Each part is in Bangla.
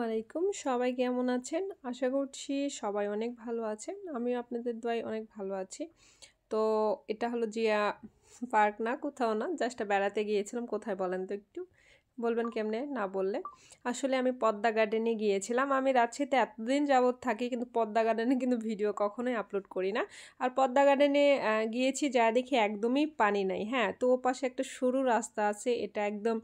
আলাইকুম। সবাই কেমন আছেন? আশা করছি সবাই অনেক ভালো আছেন। আমিও আপনাদের দোয়ায় অনেক ভালো আছি। তো এটা হলো জিয়া পার্ক না, কোথাও না। জাস্ট বেড়াতে গিয়েছিলাম। কোথায় বলেন তো একটু? বলবেন কেমনে না বললে? আসলে আমি পদ্মা গার্ডেনে গিয়েছিলাম। আমি রাজশাহীতে এতদিন যাবৎ থাকি কিন্তু পদ্মা গার্ডেনে কিন্তু ভিডিও কখনোই আপলোড করি না। আর পদ্মা গার্ডেনে গিয়েছি যা দেখি একদমই পানি নাই। হ্যাঁ, তো ওপাশে একটা সরু রাস্তা আছে। এটা একদম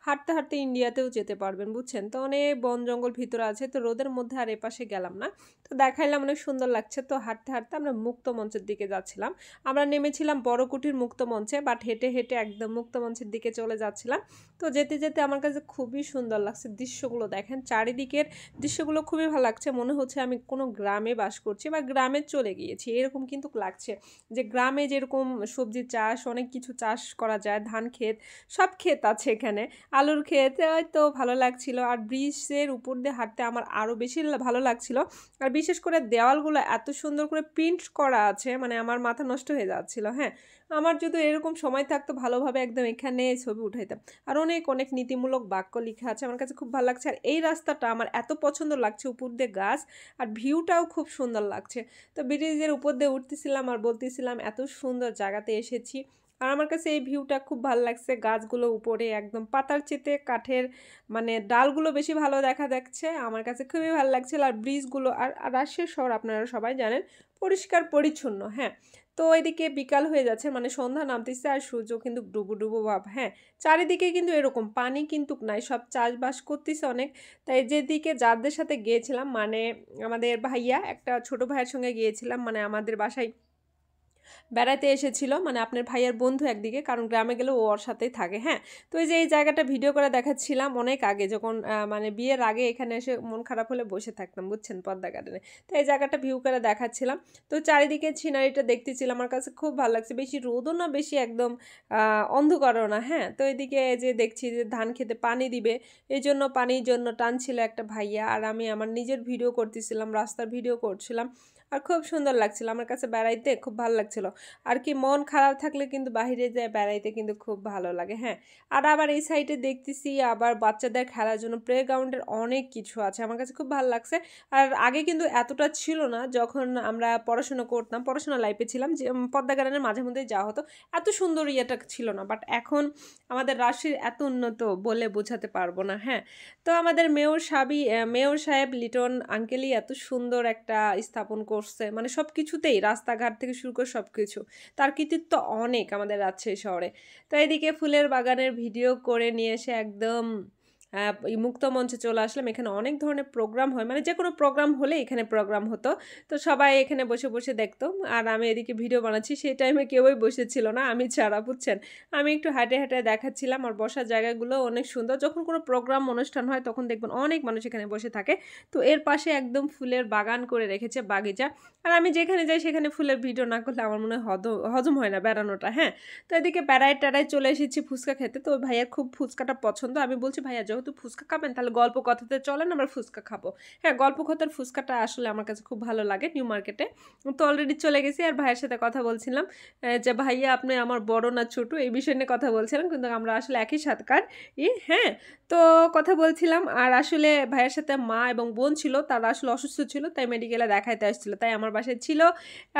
হাঁটতে হাঁটতে ইন্ডিয়াতেও যেতে পারবেন, বুঝছেন? তো অনেক বন জঙ্গল ভিতরে আছে, তো রোদের মধ্যে আর এপাশে গেলাম না। তো দেখাইলাম অনেক সুন্দর লাগছে। তো হাঁটতে হাঁটতে আমরা মুক্ত মঞ্চের দিকে যাচ্ছিলাম। আমরা নেমেছিলাম বড়কুটির মুক্ত মঞ্চে, বাট হেঁটে হেঁটে একদম মুক্ত মঞ্চের দিকে চলে যাচ্ছিলাম। তো যেতে যেতে আমার কাছে খুবই সুন্দর লাগছে দৃশ্যগুলো। দেখেন চারিদিকের দৃশ্যগুলো খুবই ভালো লাগছে। মনে হচ্ছে আমি কোনো গ্রামে বাস করছি বা গ্রামে চলে গিয়েছি, এরকম কিন্তু লাগছে। যে গ্রামে যেরকম সবজি চাষ, অনেক কিছু চাষ করা যায়, ধান ক্ষেত, সব ক্ষেত আছে এখানে, আলুর ক্ষেত, হয়তো ভালো লাগছিল। আর ব্রিজের উপর দিয়ে হাঁটতে আমার আরও বেশি ভালো লাগছিল। আর বিশেষ করে দেওয়ালগুলো এত সুন্দর করে প্রিন্ট করা আছে, মানে আমার মাথা নষ্ট হয়ে যাচ্ছিল। হ্যাঁ, আমার যদি এরকম সময় থাকতো ভালোভাবে একদম এখানে ছবি উঠাইতাম। আর অনেক অনেক নীতিমূলক বাক্য লেখা আছে, আমার কাছে খুব ভালো লাগছে। আর এই রাস্তাটা আমার এত পছন্দ লাগছে, উপর দিয়ে গাছ আর ভিউটাও খুব সুন্দর লাগছে। তো ব্রিজের উপর দিয়ে উঠতেছিলাম আর বলতেছিলাম এত সুন্দর জায়গাতে এসেছি। আর আমার কাছে এই ভিউটা খুব ভালো লাগছে। গাছগুলো উপরে একদম পাতার চেতে কাঠের, মানে ডালগুলো বেশি ভালো দেখা যাচ্ছে। আমার কাছে খুবই ভালো লাগছিল। আর ব্রিজগুলো আর রাজশাহী শহর আপনারা সবাই জানেন পরিষ্কার পরিচ্ছন্ন। হ্যাঁ, তো এদিকে বিকাল হয়ে যাচ্ছে, মানে সন্ধ্যা নামতেছে আর সূর্য কিন্তু ডুবো ডুবো ভাব। হ্যাঁ, চারিদিকে কিন্তু এরকম পানি কিন্তু নাই, সব চাষবাস করতেছে অনেক। তাই যেদিকে যাদের সাথে গিয়েছিলাম, মানে আমাদের ভাইয়া, একটা ছোট ভাইয়ের সঙ্গে গিয়েছিলাম, মানে আমাদের বাসায় বেড়াতে এসেছিল, মানে আপনার ভাইয়ের বন্ধু একদিকে, কারণ গ্রামে গেলে ও ওর সাথেই থাকে। হ্যাঁ, তো এই যে এই জায়গাটা ভিডিও করে দেখাচ্ছিলাম অনেক আগে, যখন মানে বিয়ের আগে এখানে এসে মন খারাপ হলে বসে থাকতাম, বুঝছেন, পদ্মা গার্ডেনে। তো এই জায়গাটা ভিউ করে দেখাচ্ছিলাম। তো চারিদিকে সিনারিটা দেখতেছিলাম, আমার কাছে খুব ভালো লাগছে। বেশি রোদও না, বেশি একদম অন্ধকারও না। হ্যাঁ, তো এদিকে যে দেখছি যে ধান খেতে পানি দিবে, এই জন্য পানির জন্য টানছিল একটা ভাইয়া, আর আমি আমার নিজের ভিডিও করতেছিলাম, রাস্তার ভিডিও করছিলাম। আর খুব সুন্দর লাগছিল, আমার কাছে বেড়াইতে খুব ভালো লাগছিল। আর কি, মন খারাপ থাকলে কিন্তু বাইরে যায় বেড়াইতে কিন্তু খুব ভালো লাগে। হ্যাঁ, আর আবার এই সাইডে দেখতেছি আবার বাচ্চাদের খেলার জন্য প্লে গ্রাউন্ডের অনেক কিছু আছে, আমার কাছে খুব ভালো লাগছে। আর আগে কিন্তু এতটা ছিল না, যখন আমরা পড়াশোনা করতাম, পড়াশোনা লাইফে ছিলাম, যে পদ্মা গার্ডেনের মাঝে মধ্যেই যাওয়া হতো, এত সুন্দর ইয়েটা ছিল না। বাট এখন আমাদের রাজশাহী এত উন্নত বলে বোঝাতে পারবো না। হ্যাঁ, তো আমাদের মেয়র সাহেব লিটন আঙ্কেলই এত সুন্দর একটা স্থাপন করছে, মানে সব কিছুতেই, রাস্তাঘাট থেকে শুরু করে সব কিছু, তার কৃতিত্ব অনেক আমাদের রাজশাহী শহরে। তো এদিকে ফুলের বাগানের ভিডিও করে নিয়ে এসে একদম এই মুক্ত মঞ্চে চলে আসলাম। এখানে অনেক ধরনের প্রোগ্রাম হয়, মানে যে কোনো প্রোগ্রাম হলে এখানে প্রোগ্রাম হতো, তো সবাই এখানে বসে বসে দেখতো। আর আমি এদিকে ভিডিও বানাচ্ছি, সেই টাইমে কেউই বসেছিল না, আমি ছাড়া, বুঝছেন। আমি একটু হাঁটে হাঁটে দেখাচ্ছিলাম। আর বসার জায়গাগুলো অনেক সুন্দর। যখন কোনো প্রোগ্রাম অনুষ্ঠান হয় তখন দেখবেন অনেক মানুষ এখানে বসে থাকে। তো এর পাশে একদম ফুলের বাগান করে রেখেছে, বাগিচা। আর আমি যেখানে যাই সেখানে ফুলের ভিডিও না করলে আমার মনে হয় হজম হয় না বেড়ানোটা। হ্যাঁ, তো এদিকে বেড়ায় টেড়ায় চলে এসেছি ফুচকা খেতে। তো ভাইয়ার খুব ফুচকাটা পছন্দ। আমি বলছি, ভাইয়া যেহেতু ফুচকা খাবেন তাহলে গল্প কথাতে চলেন, আমরা ফুচকা খাবো। হ্যাঁ, গল্প কথার ফুচকাটা আসলে আমার কাছে খুব ভালো লাগে, নিউ মার্কেটে। তো অলরেডি চলে গেছি আর ভাইয়ের সাথে কথা বলছিলাম যে ভাইয়া আপনি আমার বড় না ছোট, এই বিষয় নিয়ে কথা বলছিলাম, কিন্তু আমরা আসলে একই সাথকার। হ্যাঁ, তো কথা বলছিলাম। আর আসলে ভাইয়ের সাথে মা এবং বোন ছিল, তারা আসলে অসুস্থ ছিল, তাই মেডিকেলে দেখাইতে আসছিল, তাই আমার বাসায় ছিল।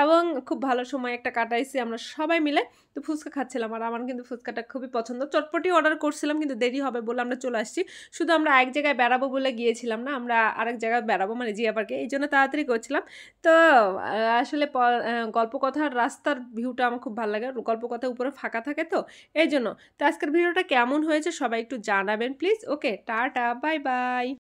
এবং খুব ভালো সময় একটা কাটাইছি আমরা সবাই মিলে। তো ফুচকা খাচ্ছিলাম, আর আমার কিন্তু ফুচকাটা খুবই পছন্দ। চটপটি অর্ডার করছিলাম, কিন্তু দেরি হবে বলে আমরা চলে আসছি। শুধু আমরা এক জায়গায় বেড়াবো বলে গিয়েছিলাম না, আমরা আরেক জায়গায় বেড়াবো, মানে জিয়া পার্কে, এই জন্য তাড়াতাড়ি করছিলাম। তো আসলে গল্প কথার রাস্তার ভিউটা আমার খুব ভালো লাগে, গল্প কথা উপরে ফাঁকা থাকে, তো এই জন্য। তো আজকের ভিডিওটা কেমন হয়েছে সবাই একটু জানাবেন please. Okay, tata, bye bye.